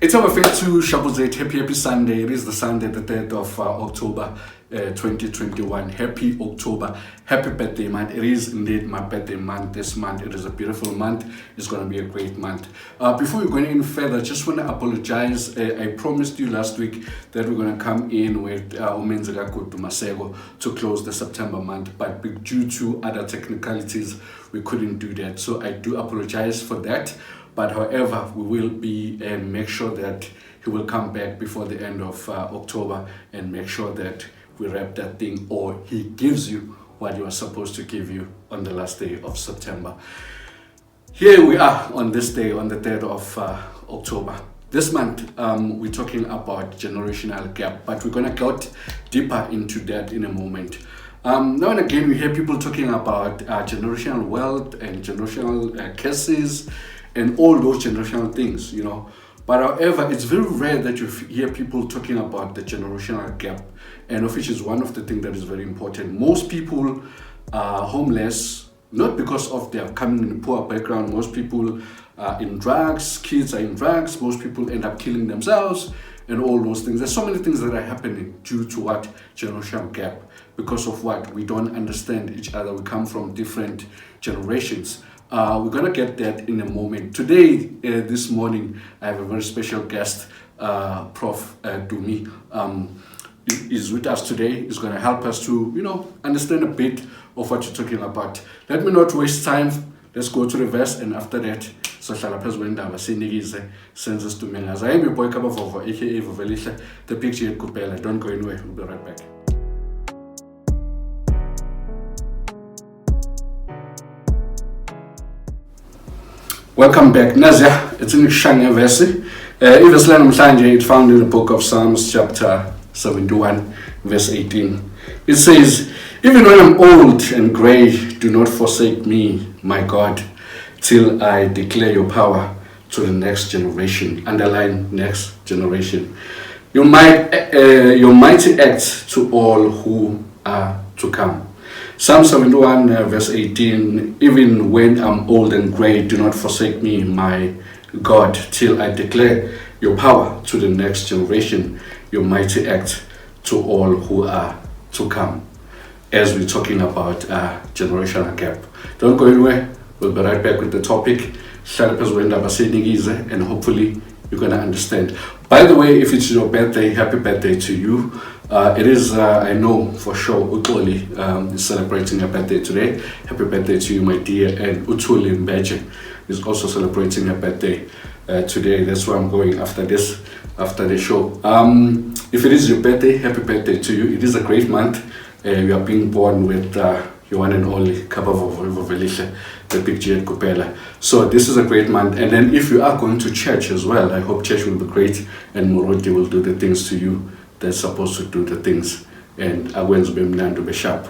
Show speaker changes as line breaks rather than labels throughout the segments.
It's our fair to Shabuzet. Happy Sunday. It is the Sunday, the 3rd of October 2021. Happy October. Happy birthday month. It is indeed my birthday month this month. It is a beautiful month. It's going to be a great month. Before we go any further, just want to apologize. I promised you last week that we're going to come in with Mothoagae to Masego to close the September month, but due to other technicalities, we couldn't do that. So I do apologize for that. But however, we will be and make sure that he will come back before the end of October and make sure that we wrap that thing, or he gives you what you are supposed to give you on the last day of September. Here we are on this day, on the 3rd of October. This month, we're talking about generational gap, but we're going to get deeper into that in a moment. Now and again, we hear people talking about generational wealth and generational curses and all those generational things, you know. But however, it's very rare that you hear people talking about the generational gap, and of which is one of the things that is very important. Most people are homeless, not because of their coming in a poor background. Most people are in drugs, kids are in drugs, most people end up killing themselves, and all those things. There's so many things that are happening due to what? Generational gap. Because of what? We don't understand each other. We come from different generations. We're going to get that in a moment. Today, this morning, I have a very special guest, Prof. Dumi. Is with us today. He's going to help us to, you know, understand a bit of what you're talking about. Let me not waste time. Let's go to the verse, and after that, social president Abasinigize sends us to Mengas. I am your boy Kabavovo, aka Vovelisha, the picture at Kupela. Don't go anywhere. We'll be right back. Welcome back. Nazia, it's in Shanga verse. It's found in the book of Psalms, chapter 71, verse 18. It says, "Even when I'm old and grey, do not forsake me, my God, till I declare your power to the next generation." Underline next generation. Your mighty acts to all who are to come. Psalm 71, verse 18, "Even when I'm old and grey, do not forsake me, my God, till I declare your power to the next generation, your mighty act to all who are to come." As we're talking about generational gap. Don't go anywhere. We'll be right back with the topic. And hopefully you're going to understand. By the way, if it's your birthday, happy birthday to you. It is, I know for sure, Utoli is celebrating a birthday today. Happy birthday to you, my dear. And Utuli Mbeje is also celebrating a birthday today. That's where I'm going after this, after the show. If it is your birthday, happy birthday to you. It is a great month. You are being born with your one and only Kabavovelisha, the big G at Kupela. So this is a great month. And then if you are going to church as well, I hope church will be great and Moroti will do the things to you that's supposed to do the things. And Agwen's Bimnan to be sharp.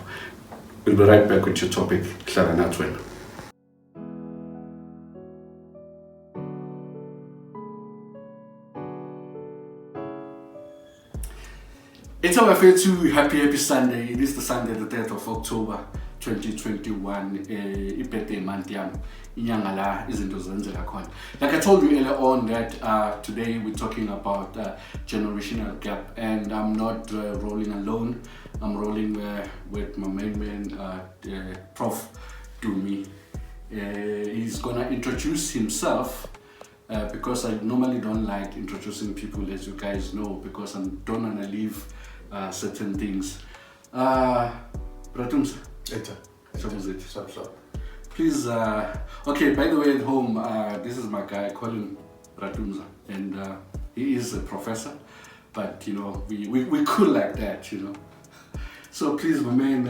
We'll be right back with your topic, Clara Natwen. It's our fair to happy Sunday. It is the Sunday, the 3rd of October 2021. Birthday month yam. Like I told you earlier on that today we're talking about generational gap, and I'm not rolling alone. I'm rolling with my main man, Prof. Dumi. He's gonna introduce himself because I normally don't like introducing people, as you guys know, because I don't wanna leave certain things. Bratums. Please, okay, by the way at home, this is my guy, I call him Ratumza, and he is a professor, but you know, we cool like that, you know. So please, my man,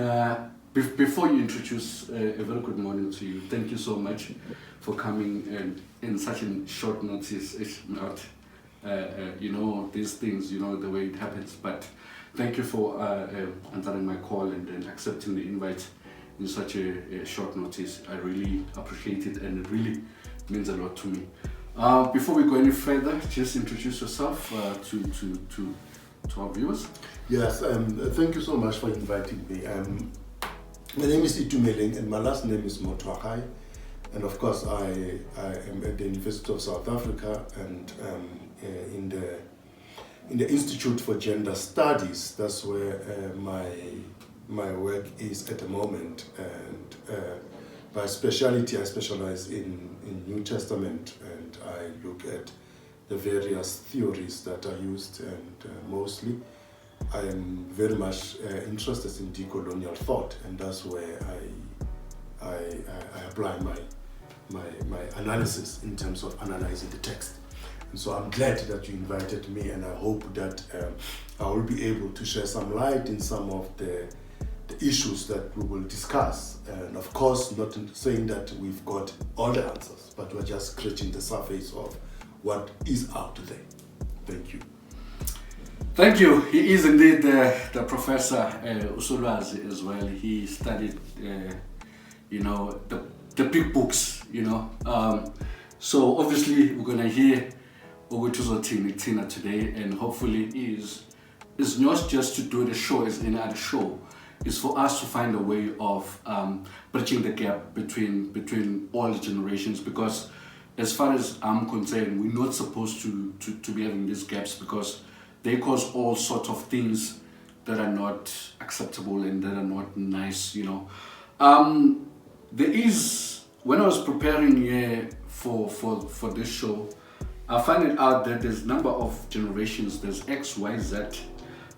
before you introduce, a very good morning to you. Thank you so much for coming and in such a short notice. It's not, you know, these things, you know, the way it happens, but thank you for answering my call and accepting the invite in such a short notice. I really appreciate it, and it really means a lot to me. Before we go any further, just introduce yourself to our viewers.
Yes, thank you so much for inviting me. My name is Itumeleng, and my last name is Mothoagae. And of course, I am at the University of South Africa and in the Institute for Gender Studies. That's where my work is at the moment. And by speciality, I specialize in New Testament, and I look at the various theories that are used, and mostly I am very much interested in decolonial thought, and that's where I apply my analysis in terms of analyzing the text. And so I'm glad that you invited me, and I hope that I will be able to share some light in some of the issues that we will discuss. And of course, not saying that we've got all the answers, but we're just scratching the surface of what is out there. Thank you.
Thank you. He is indeed the Professor Usolwazi as well. He studied, the big books, So obviously we're going to hear Ogutuzo Tina today, and hopefully is not just to do the show as any other show. Is for us to find a way of bridging the gap between all the generations, because as far as I'm concerned, we're not supposed to be having these gaps, because they cause all sorts of things that are not acceptable and that are not nice, There is, when I was preparing for this show, I found it out that there's a number of generations. There's X, Y, Z.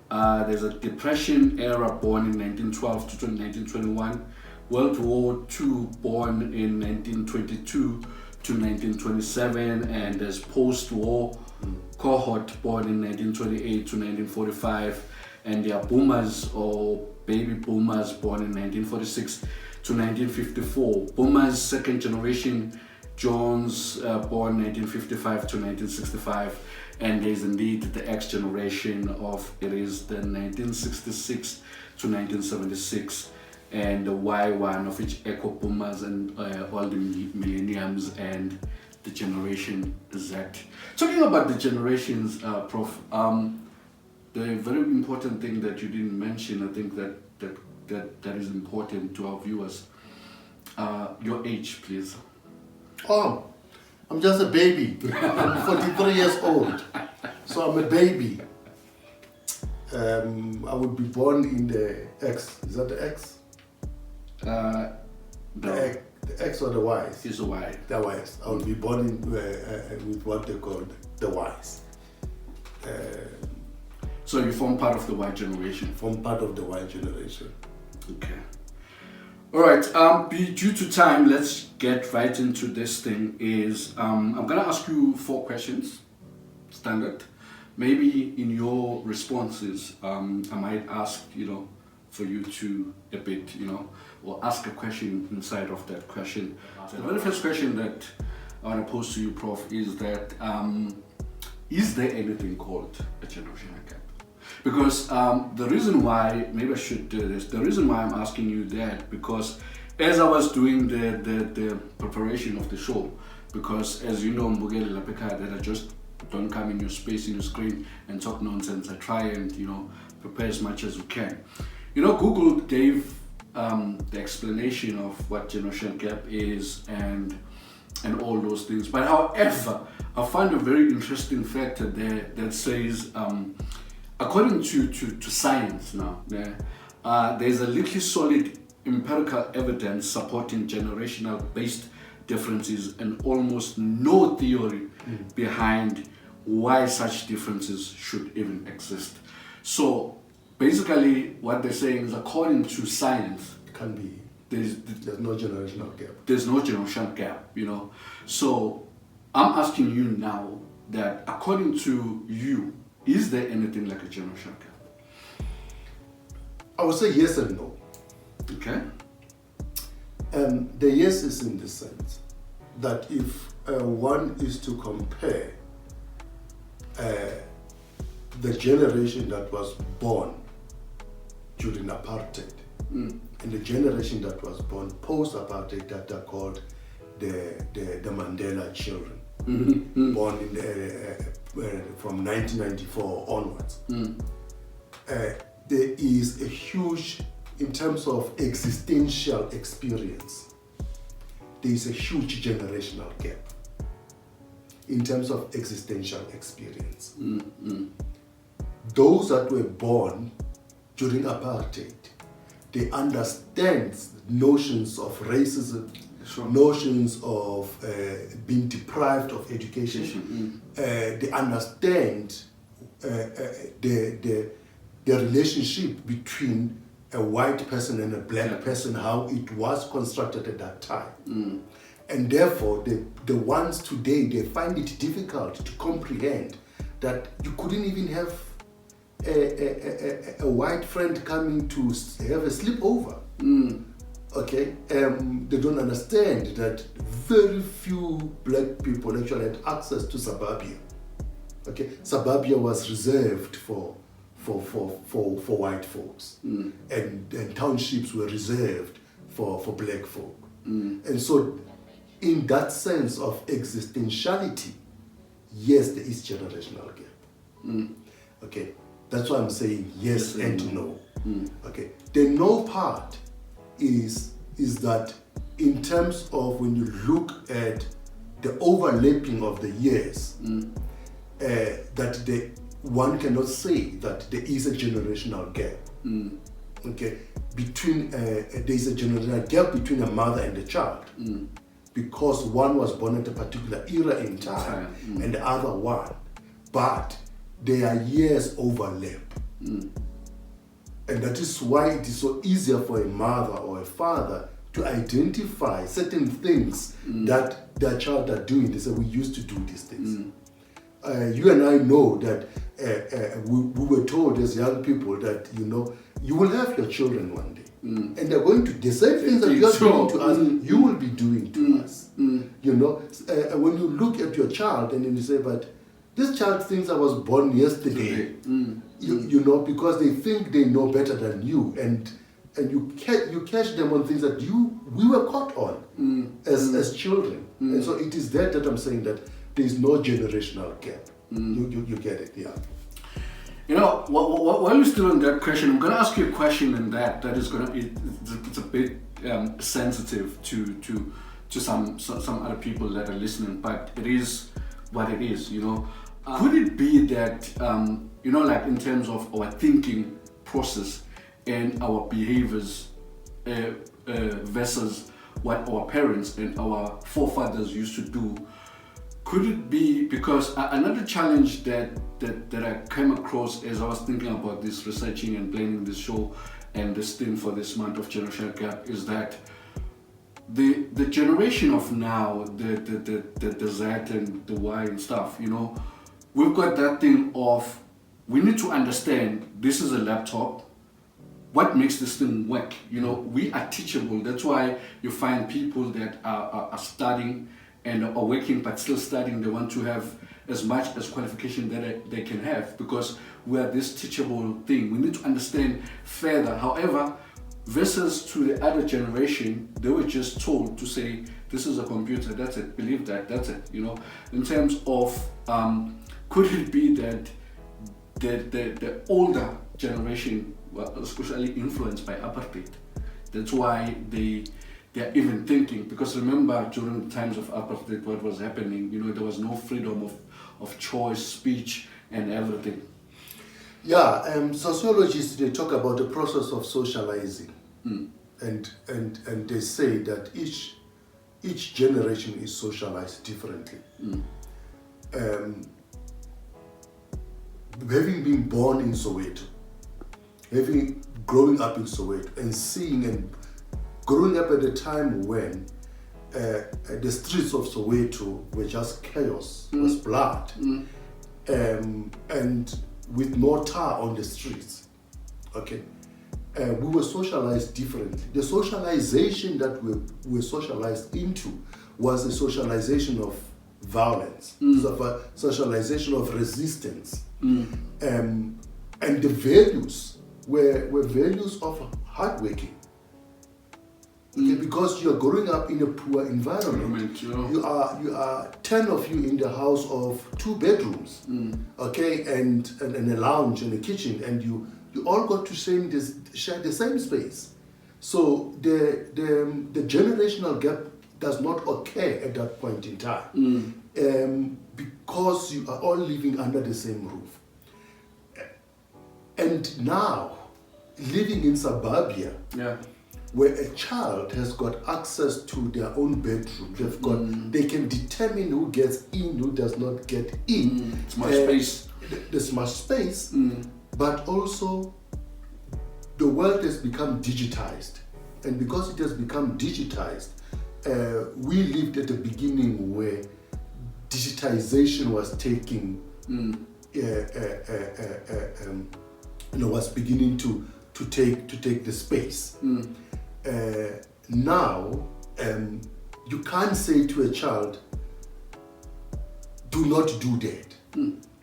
There's a Depression era born in 1912 to 1921, World War II born in 1922 to 1927, and there's post-war cohort born in 1928 to 1945, and there are boomers or baby boomers born in 1946 to 1954. Boomers, second generation, Jones born 1955 to 1965. And there's indeed the X generation of, it is the 1966 to 1976, and the Y one, of which echo boomers and all the millenniums, and the generation Z. Talking about the generations, Prof, the very important thing that you didn't mention, I think that is important to our viewers. Your age, please.
Oh, I'm just a baby. I'm 43 years old, so I'm a baby. I would be born in the X. Is that the X? The X or the Ys?
It's a Y.
The Ys. I will be born in, with what they call the Ys.
So you form part of the Y generation?
Form part of the Y generation.
Okay. All right, due to time, let's get right into this thing. I'm going to ask you 4 questions, standard. Maybe in your responses, I might ask, for you to a bit, or ask a question inside of that question. So the very first question that I want to pose to you, Prof, is that, is there anything called a generational gap? Because the reason why, maybe I should do this, the reason why I'm asking you that, because as I was doing the preparation of the show, because as you know, Mbugele Lapeka, that I just don't come in your space, in your screen, and talk nonsense. I try and, prepare as much as we can. Google gave the explanation of what generational gap is and all those things. But however, I found a very interesting factor there that says, according to science now, there's a little solid empirical evidence supporting generational based differences and almost no theory behind why such differences should even exist. So basically what they're saying is, according to science,
It can be.
there's
no generational gap.
There's no generational gap, So I'm asking you now that, according to you, is there anything like a generational gap?
I would say yes and no.
Okay.
The yes is in the sense that if one is to compare the generation that was born during apartheid and the generation that was born post-apartheid, that are called the Mandela children, born in from 1994 onwards, there is a huge, in terms of existential experience, there is a huge generational gap in terms of existential experience. Those that were born during apartheid, they understand notions of racism, notions of being deprived of education. They understand the relationship between a white person and a black person, how it was constructed at that time. And therefore, the ones today, they find it difficult to comprehend that you couldn't even have a white friend coming to have a sleepover. Okay, they don't understand that very few black people actually had access to suburbia. Okay, suburbia was reserved for white folks, and townships were reserved for black folk. And so, in that sense of existentiality, yes, there is generational gap. Okay, that's why I'm saying yes and no. Okay, the no part is that in terms of when you look at the overlapping of the years, that one cannot say that there is a generational gap. Okay, between there is a generational gap between a mother and a child, because one was born at a particular era in time and the other one, but their years overlap. And that is why it is so easier for a mother or a father to identify certain things that their child are doing. They say, we used to do these things. You and I know that we were told as young people that, you will have your children one day. And they're going to, the same things that you are doing to us, you will be doing to us. When you look at your child and then you say, but this child thinks I was born yesterday, because they think they know better than you, and you catch them on things that we were caught on as children. And so it is that I'm saying that there is no generational gap. You get it, yeah.
While we're still on that question, I'm going to ask you a question in that is going to be, it's a bit sensitive to some other people that are listening, but it is what it is, Could it be that, like in terms of our thinking process and our behaviors versus what our parents and our forefathers used to do, could it be because another challenge that I came across as I was thinking about this, researching and planning this show and this thing for this month of generational gap, is that the generation of now, the Z and the Y and stuff, we've got that thing of, we need to understand this is a laptop. What makes this thing work? We are teachable. That's why you find people that are studying and are working but still studying. They want to have as much as qualification that they can have, because we are this teachable thing. We need to understand further. However, versus to the other generation, they were just told to say, this is a computer, that's it, believe that, that's it. In terms of, could it be that the older generation were especially influenced by apartheid? That's why they're even thinking, because remember during the times of apartheid, what was happening, there was no freedom of choice, speech and everything.
Yeah, sociologists, they talk about the process of socializing, and they say that each generation is socialized differently. Having been born in Soweto, growing up in Soweto, and seeing and growing up at a time when the streets of Soweto were just chaos, was blood, and with no tar on the streets. Okay, we were socialized differently. The socialization that we were socialized into was a socialization of violence, of a socialization of resistance, and the values were values of hard working. Okay, because you are growing up in a poor environment. You are 10 of you in the house of 2 bedrooms, okay, and a lounge and a kitchen, and you all got to share the same space. So the generational gap does not occur at that point in time, because you are all living under the same roof. And now, living in suburbia, where a child has got access to their own bedroom, they can determine who gets in, who does not get in.
It's much space.
There's much space, but also the world has become digitized. And because it has become digitized, we lived at the beginning where digitization was taking, was beginning to take the space. Now, you can't say to a child, do not do that.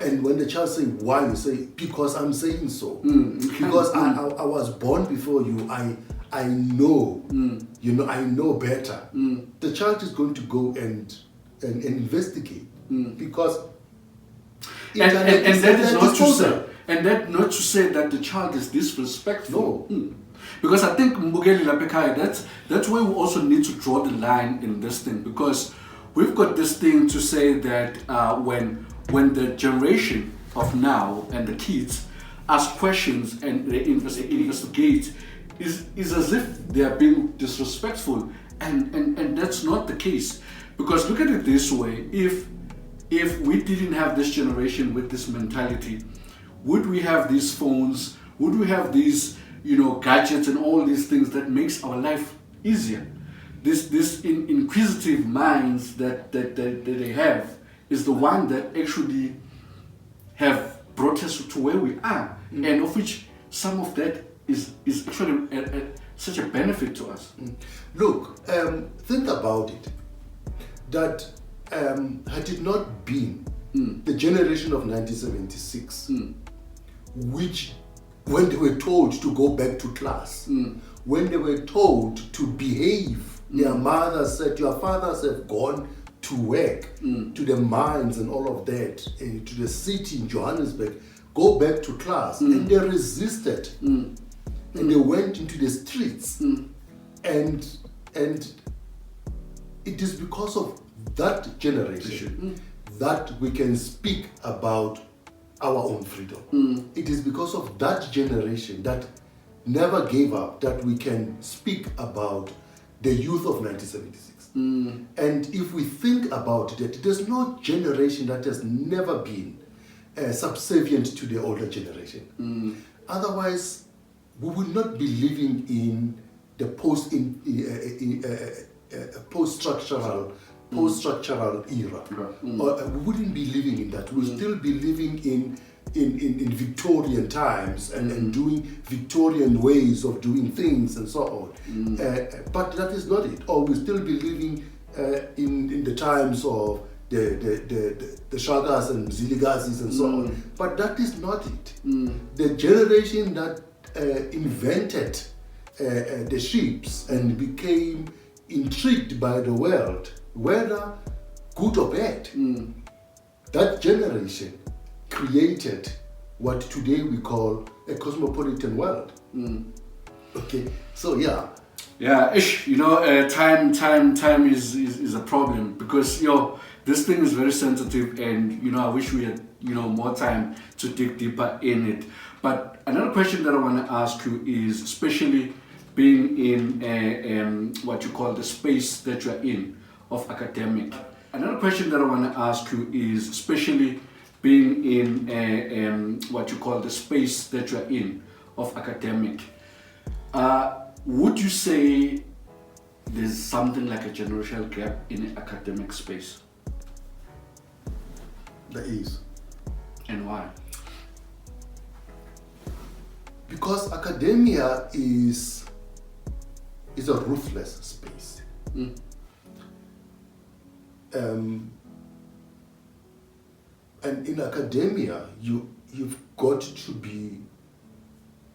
And when the child says, why? You say, because I'm saying so. Because I was born before you, I know, I know better. The child is going to go and investigate, because
and that is not to say, and that not to say that the child is disrespectful.
No.
Because I think Mbugeli Lapekai, that's where we also need to draw the line in this thing, because we've got this thing to say that when the generation of now and the kids ask questions and they investigate, is as if they are being disrespectful, and that's not the case. Because look at it this way: if we didn't have this generation with this mentality, would we have these phones? Would we have these gadgets and all these things that makes our life easier? This inquisitive minds that they have is the one that actually have brought us to where we are, and of which some of that is actually such a benefit to us.
Look, think about it. That had it not been the generation of 1976, which, when they were told to go back to class, when they were told to behave, their mothers said, your fathers have gone to work, to the mines and all of that, to the city in Johannesburg, go back to class. And they resisted. And they went into the streets. And it is because of that generation that we can speak about our own freedom. It is because of that generation that never gave up that we can speak about the youth of 1976. And if we think about it, there's no generation that has never been subservient to the older generation. Otherwise, we would not be living in the post-structural era. Or we wouldn't be living in that. We'll still be living in Victorian times and doing Victorian ways of doing things and so on. But that is not it. Or we'll still be living in the times of the Shagas and Ziligazis and so on. But that is not it. The generation that invented the ships and became intrigued by the world, whether good or bad, that generation created what today we call a cosmopolitan world. Okay, so yeah.
Yeah, time is a problem, because this thing is very sensitive, and I wish we had more time to dig deeper in it. But another question that I want to ask you is, especially being in what you call the space that you're in of academic. Another question that I want to ask you is, especially being in what you call the space that you're in of academic. Would you say there's something like a generational gap in the academic space?
There is.
And why?
Because academia is a ruthless space. And in academia, you've got to be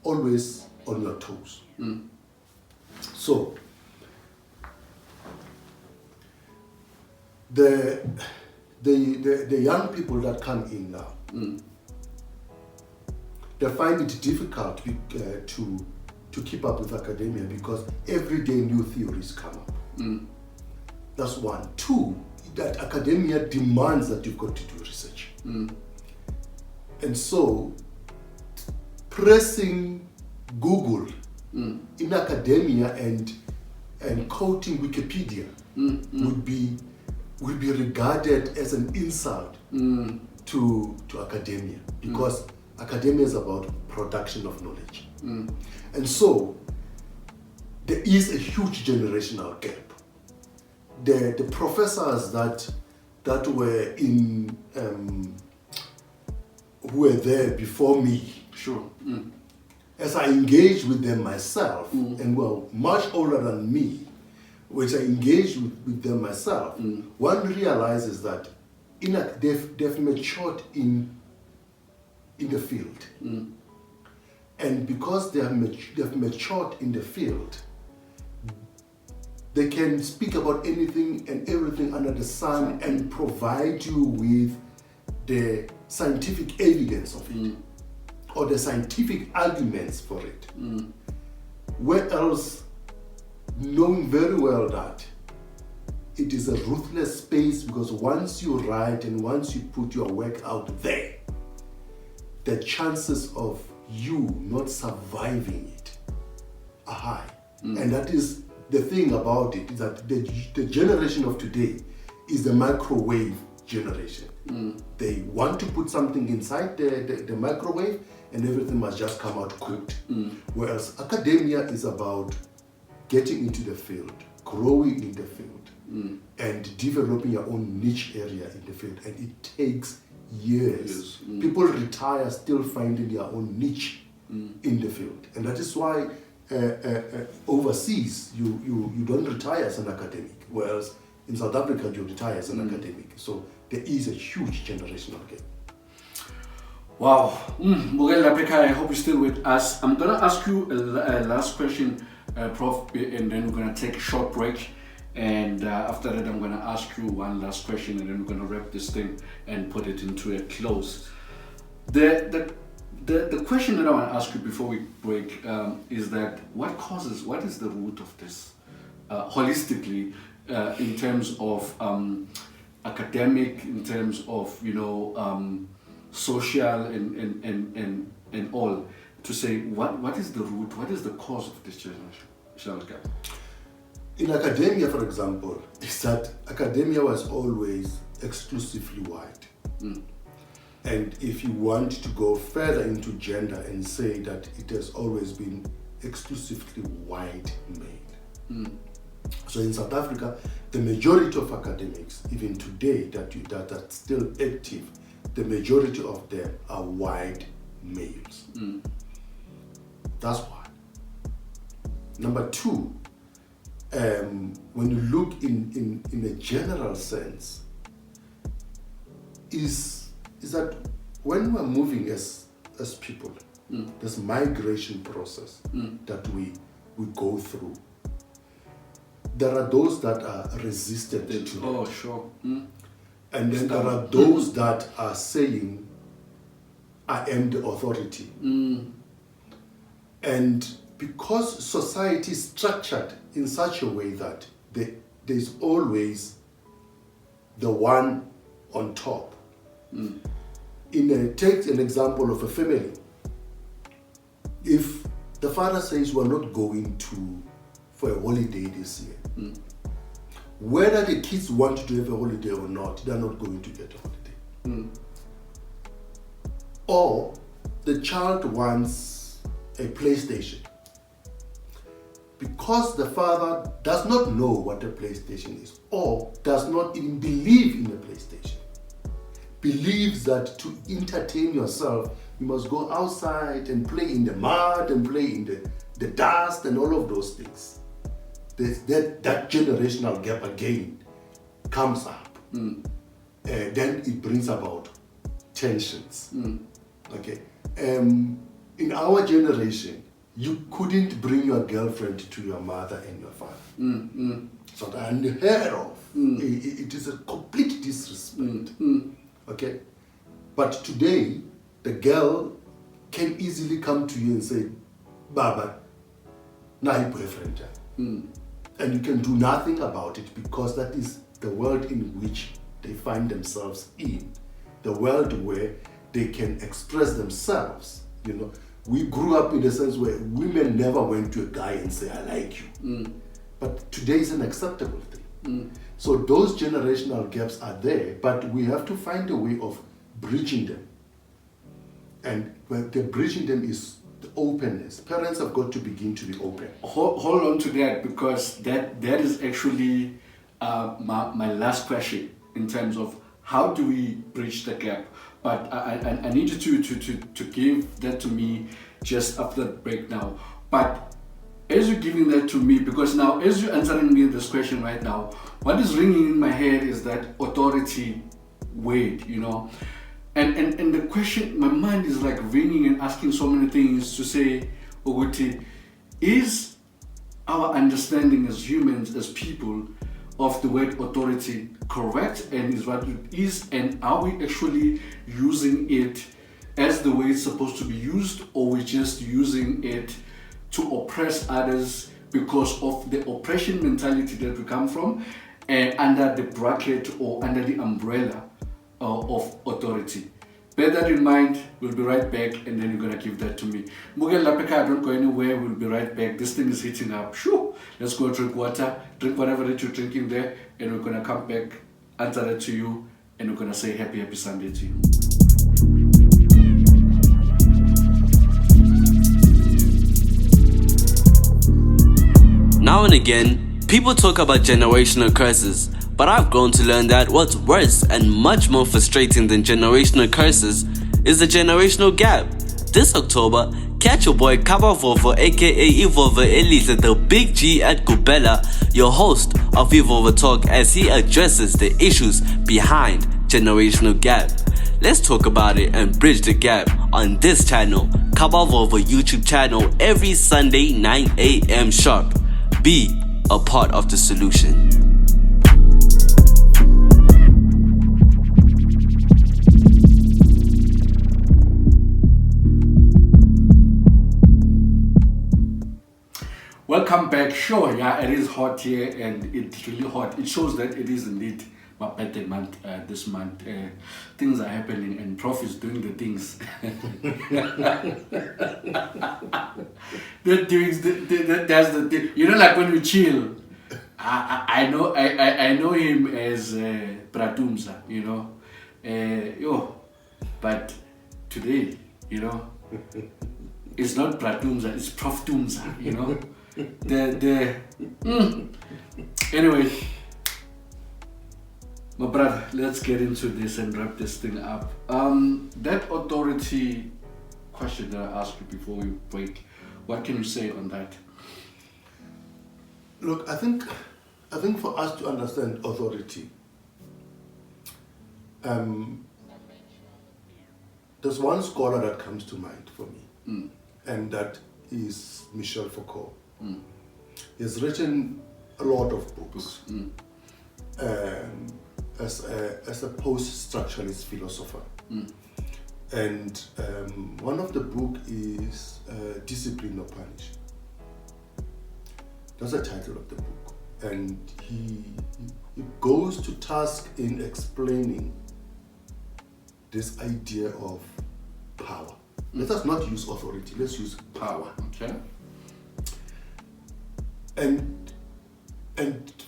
always on your toes. So the young people that come in now, they find it difficult to keep up with academia, because every day new theories come up. That's one. Two, that academia demands that you've got to do research. And so, pressing Google in academia and quoting Wikipedia would be regarded as an insult to academia, because academia is about production of knowledge. And so there is a huge generational gap. The professors that were in who were there before me, as I engaged with them myself, and were much older than me, which I engaged with them myself, one realizes that they've matured in the field. And because they've matured in the field, they can speak about anything and everything under the sun and provide you with the scientific evidence of it, or the scientific arguments for it. Where else, knowing very well that it is a ruthless space, because once you write and once you put your work out there, the chances of you not surviving it are high. And that is the thing about it, is that the generation of today is the microwave generation. They want to put something inside the microwave and everything must just come out cooked. Whereas academia is about getting into the field, growing in the field, and developing your own niche area in the field. And it takes years. People retire still finding their own niche in the field. And that is why overseas, you don't retire as an academic, whereas in South Africa, you retire as an academic. So there is a huge generational gap.
Wow. Mugel Lapeka, I hope you're still with us. I'm going to ask you a last question, Prof, and then we're going to take a short break. And after that, I'm going to ask you one last question, and then we're going to wrap this thing and put it into a close. The question that I want to ask you before we break is that what is the root of this holistically in terms of academic, in terms of social and all, to say what is the root, what is the cause of this generational gap?
In academia, for example, is that academia was always exclusively white. And if you want to go further into gender and say that it has always been exclusively white male. So in South Africa, the majority of academics, even today, that are still active, the majority of them are white males. That's one. Number two, when you look in a general sense, is that when we're moving as people, this migration process that we go through, there are those that are resistant to it.
Oh, sure.
And then there are those that are saying, I am the authority. And because society is structured in such a way that there's always the one on top. Take an example of a family. If the father says we're not going for a holiday this year, whether the kids want to have a holiday or not, they're not going to get a holiday. Or the child wants a PlayStation. Because the father does not know what a PlayStation is, or does not even believe in a PlayStation, believes that to entertain yourself, you must go outside and play in the mud and play in the dust and all of those things. That generational gap again comes up. Then it brings about tensions. Okay. In our generation, you couldn't bring your girlfriend to your mother and your father. So that unheard of. It is a complete disrespect. Okay? But today, the girl can easily come to you and say, Baba, na boyfriend. and you can do nothing about it because that is the world in which they find themselves in, the world where they can express themselves. You know, we grew up in a sense where women never went to a guy and say, I like you. But today is an acceptable thing. So those generational gaps are there, but we have to find a way of bridging them. And the bridging them is the openness. Parents have got to begin to be open.
Hold on to that, because that is actually my last question in terms of how do we bridge the gap. But I need you to give that to me just after the break now. But as you're giving that to me, because now as you're answering me this question right now, what is ringing in my head is that authority word, you know. And the question, my mind is like ringing and asking so many things to say, Oguti, is our understanding as humans, as people, of the word authority correct, and is what it is, and are we actually using it as the way it's supposed to be used, or we're just using it to oppress others because of the oppression mentality that we come from, under the bracket or under the umbrella of authority? Bear that in mind. We'll be right back, and then you're gonna give that to me. Mugel Lapeka, don't go anywhere. We'll be right back. This thing is heating up. Shoo! Let's go drink water, drink whatever that you're drinking there, and we're gonna come back, answer that to you, and we're gonna say happy Sunday to you.
Now and again, people talk about generational curses, but I've grown to learn that what's worse and much more frustrating than generational curses is the generational gap. This October, catch your boy Kabavovo aka Ivova Elise, the Big G at Gubela, your host of Ivova Talk, as he addresses the issues behind generational gap. Let's talk about it and bridge the gap on this channel, Kabavovo YouTube channel, every Sunday 9 a.m. sharp. Be a part of the solution.
Welcome back. Sure, yeah, it is hot here, and it's really hot. It shows that it is indeed my birthday month this month. Things are happening, and Prof is doing the things. That's the thing. You know, like when we chill, I know him as Pratumza, you know. But today, you know, it's not Pratumza, it's Prof Tumza, you know. Anyway, my brother, let's get into this and wrap this thing up. That authority question that I asked you before we break, what can you say on that?
Look, I think for us to understand authority, there's one scholar that comes to mind for me, and that is Michel Foucault. He's written a lot of books as a post-structuralist philosopher. And one of the book is Discipline or Punish. That's the title of the book. And he goes to task in explaining this idea of power. Let us not use authority, let's use power.
Okay.
And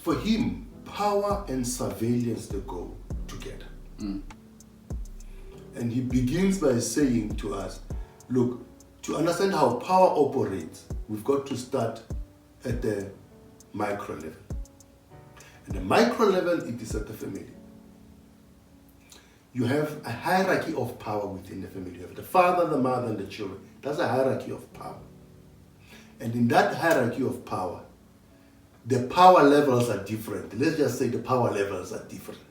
for him, power and surveillance, they go together. And he begins by saying to us, look, to understand how power operates, we've got to start at the micro level. At the micro level, it is at the family. You have a hierarchy of power within the family. You have the father, the mother, and the children. That's a hierarchy of power. And in that hierarchy of power, the power levels are different. Let's just say the power levels are different.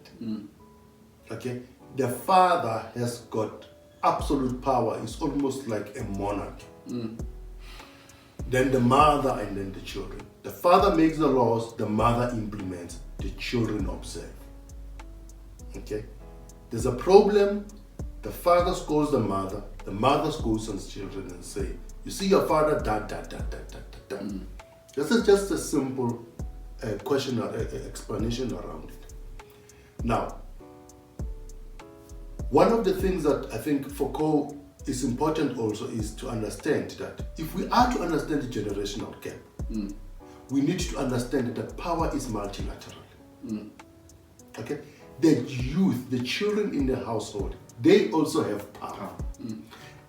Okay? The father has got absolute power. It's almost like a monarch. Then the mother, and then the children. The father makes the laws, the mother implements, the children observe. Okay? There's a problem, the father scolds the mother scolds the children and say, you see your father, da. This is just a simple question or explanation around it. Now, one of the things that I think Foucault is important also is to understand that if we are to understand the generational gap, we need to understand that power is multilateral. Okay? The youth, the children in the household, they also have power.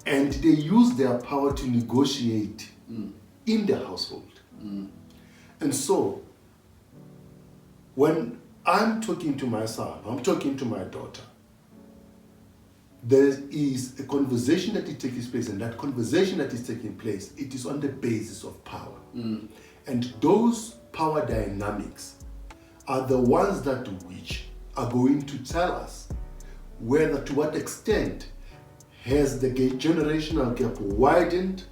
And they use their power to negotiate in the household. And so, when I'm talking to my son, I'm talking to my daughter, there is a conversation that is taking place, and that conversation that is taking place, it is on the basis of power. And those power dynamics are the ones that which are going to tell us whether, to what extent, has the generational gap widened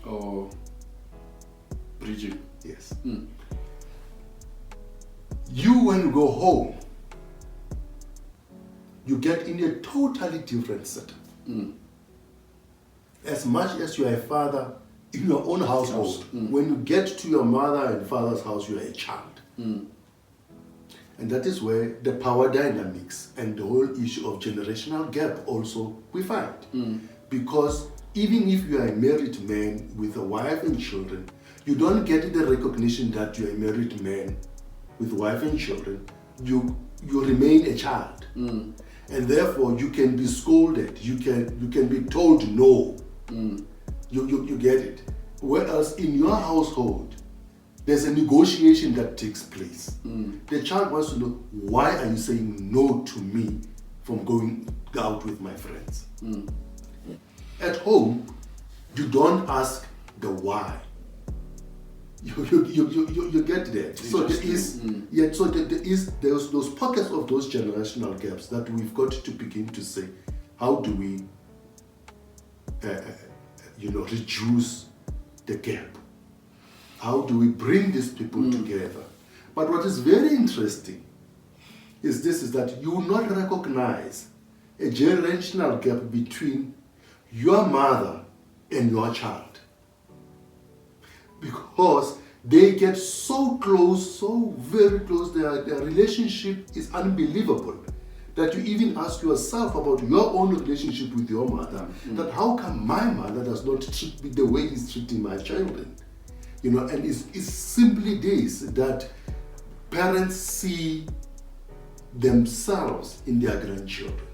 or bridging.
Yes. You, when you go home, you get in a totally different setup. As much as you are a father in your own household, when you get to your mother and father's house, you are a child. And that is where the power dynamics and the whole issue of generational gap also we find. Because even if you are a married man with a wife and children, you don't get the recognition that you are a married man with wife and children. You remain a child. And therefore you can be scolded, you can be told no. You get it. Whereas in your household, there's a negotiation that takes place. The child wants to know, why are you saying no to me from going out with my friends? At home, you don't ask the why. You get that. So there is, there is those pockets of those generational gaps that we've got to begin to say, how do we, reduce the gap? How do we bring these people together? But what is very interesting is that you will not recognize a generational gap between your mother and your child. Because they get so close, so very close, their relationship is unbelievable, that you even ask yourself about your own relationship with your mother, that how come my mother does not treat me the way he's treating my children? And it's simply this, that parents see themselves in their grandchildren.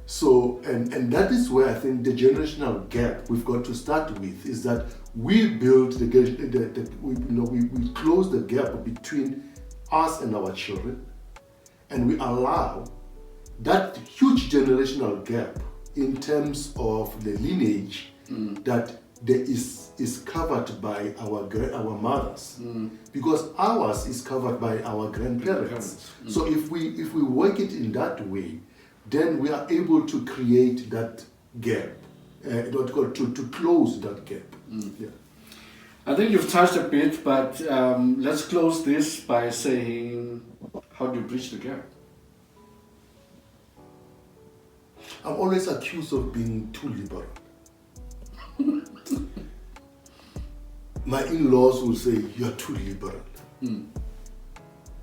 So, and that is where I think the generational gap we've got to start with, is that we build we close the gap between us and our children, and we allow that huge generational gap in terms of the lineage that there is covered by our mothers, because ours is covered by our grandparents. So if we work it in that way, then we are able to create that gap, to close that gap.
I think you've touched a bit, but let's close this by saying, how do you bridge the gap?
I'm always accused of being too liberal. My in-laws will say, you're too liberal.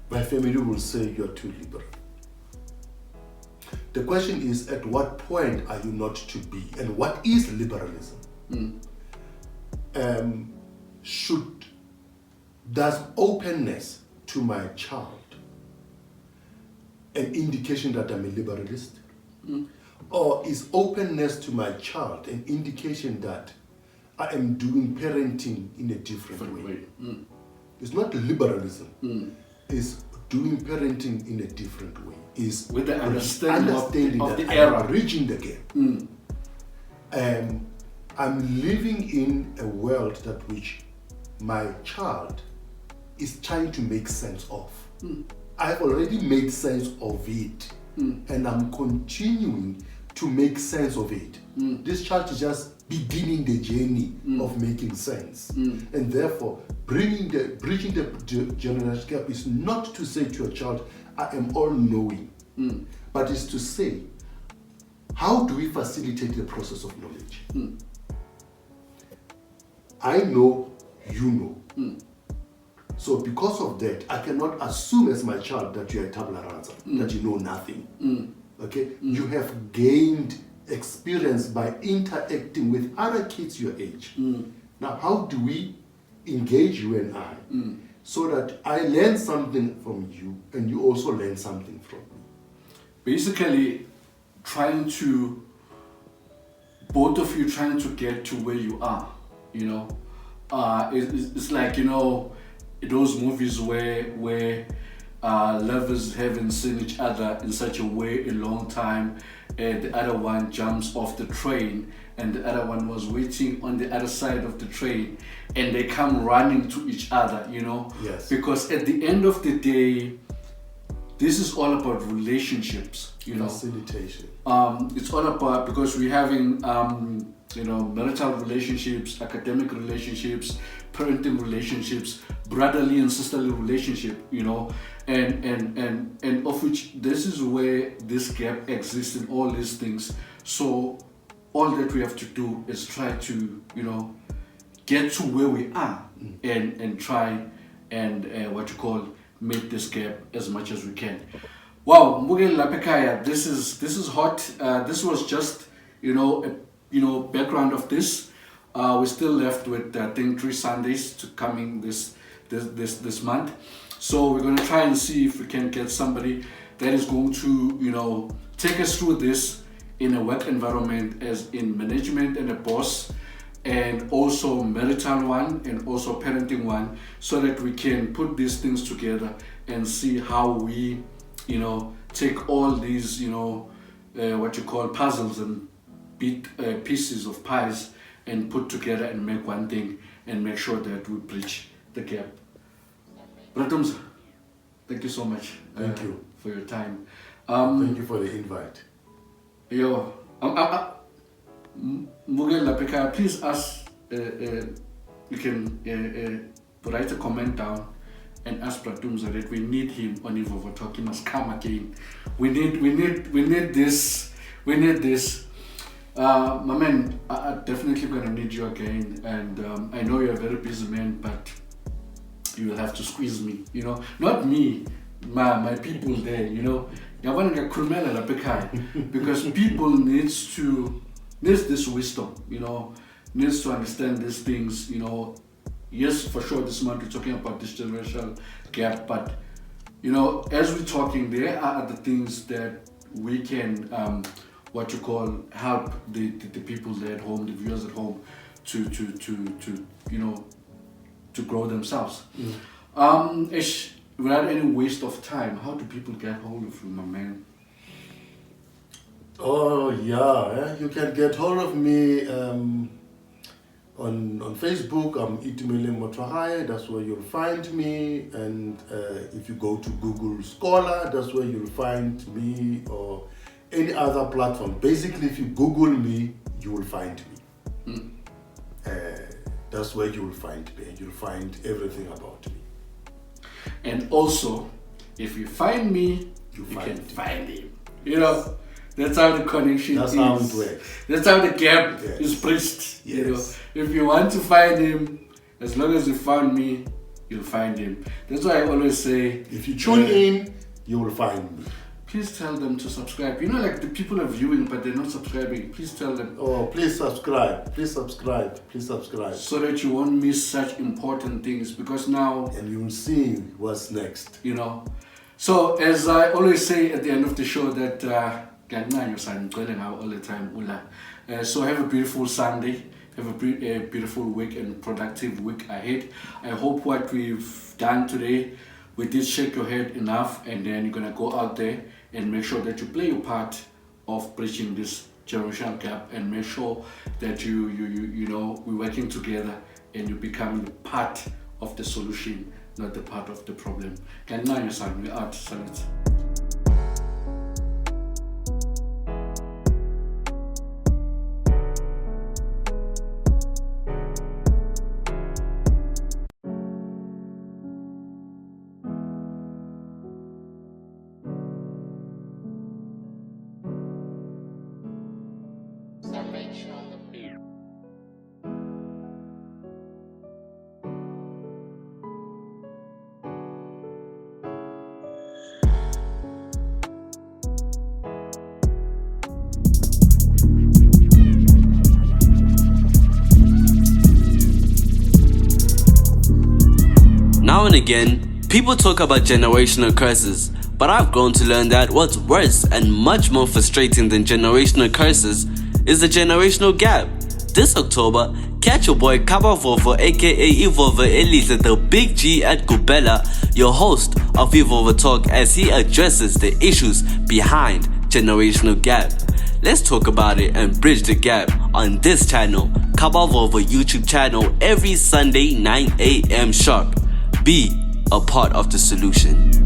My family will say, you're too liberal. The question is, at what point are you not to be? And what is liberalism? Does openness to my child an indication that I'm a liberalist? Or is openness to my child an indication that I am doing parenting in a different way? It's not liberalism. It's doing parenting in a different way. Is
with the understanding of
that
the
I
era.
am reaching the gap. I'm living in a world that which my child is trying to make sense of. I've already made sense of it, and I'm continuing to make sense of it. This child is just beginning the journey of making sense, and therefore bridging the generational gap is not to say to a child, I am all-knowing, but is to say, how do we facilitate the process of knowledge? I know, you know. So because of that, I cannot assume as my child that you are a tabula rasa, that you know nothing. Okay? You have gained experience by interacting with other kids your age. Now, how do we engage you and I so that I learn something from you and you also learn something from me?
Basically, both of you trying to get to where you are, it's like, those movies where lovers haven't seen each other in such a way a long time, and the other one jumps off the train and the other one was waiting on the other side of the train, and they come running to each other,
Yes.
because at the end of the day, this is all about relationships,
Facilitation.
It's all about, because we're having marital relationships, academic relationships, parenting relationships, brotherly and sisterly relationship, and of which this is where this gap exists in all these things. So all that we have to do is try to get to where we are and try and make this gap as much as we can. Wow, Mugel Lapekaya, this is hot. This was just background of this. We're still left with I think 3 Sundays to coming this month. So we're gonna try and see if we can get somebody that is going to take us through this in a work environment, as in management and a boss, and also marital one and also parenting one, so that we can put these things together and see how we take all these puzzles and pieces of pies and put together and make one thing and make sure that we bridge the gap. Bratums, thank you so much.
Thank you
for your time.
Thank you for the invite.
Mugel Lapeka, please ask, you can write a comment down and ask Pratumza that we need him on Ivovo Talk. He must come again. We need this. My man, I'm definitely gonna need you again, and I know you're a very busy man, but you will have to squeeze me, not me, my people there, because people needs this wisdom, needs to understand these things, Yes, for sure, this month we're talking about this generational gap, but as we're talking, there are other things that we can help the people there at home, the viewers at home, to grow themselves. Ish, without any waste of time, how do people get hold of you, my man?
Oh yeah, you can get hold of me on Facebook. I'm Itumeleng Mothoagae, that's where you'll find me, and if you go to Google Scholar, that's where you'll find me, or any other platform. Basically, if you Google me, you will find me. That's where you will find me, and you'll find everything about me.
And also, if you find me, you can find him. That's how the connection
That's
is.
how it works.
That's how the gap is bridged.
Yes.
If you want to find him, as long as you found me, you'll find him. That's why I always say,
if you tune in, you will find me.
Please tell them to subscribe. Like the people are viewing, but they're not subscribing. Please tell them.
Oh, please subscribe. Please subscribe. Please subscribe.
So that you won't miss such important things, because now...
And you'll see what's next.
So, as I always say at the end of the show, that all the time. So have a beautiful Sunday. Have a beautiful week and productive week ahead. I hope what we've done today, we did shake your head enough, and then you're gonna go out there and make sure that you play your part of bridging this generational gap, and make sure that we're working together and you become part of the solution, not the part of the problem. Can now your son, we're out. Salute.
Now and again, people talk about generational curses, but I've grown to learn that what's worse and much more frustrating than generational curses is the generational gap. This October, catch your boy Kabavovo aka Ivova Elisa, the Big G at Gubela, your host of Ivova Talk, as he addresses the issues behind generational gap. Let's talk about it and bridge the gap on this channel, Kabavovo YouTube channel, every Sunday 9 a.m. sharp. Be a part of the solution.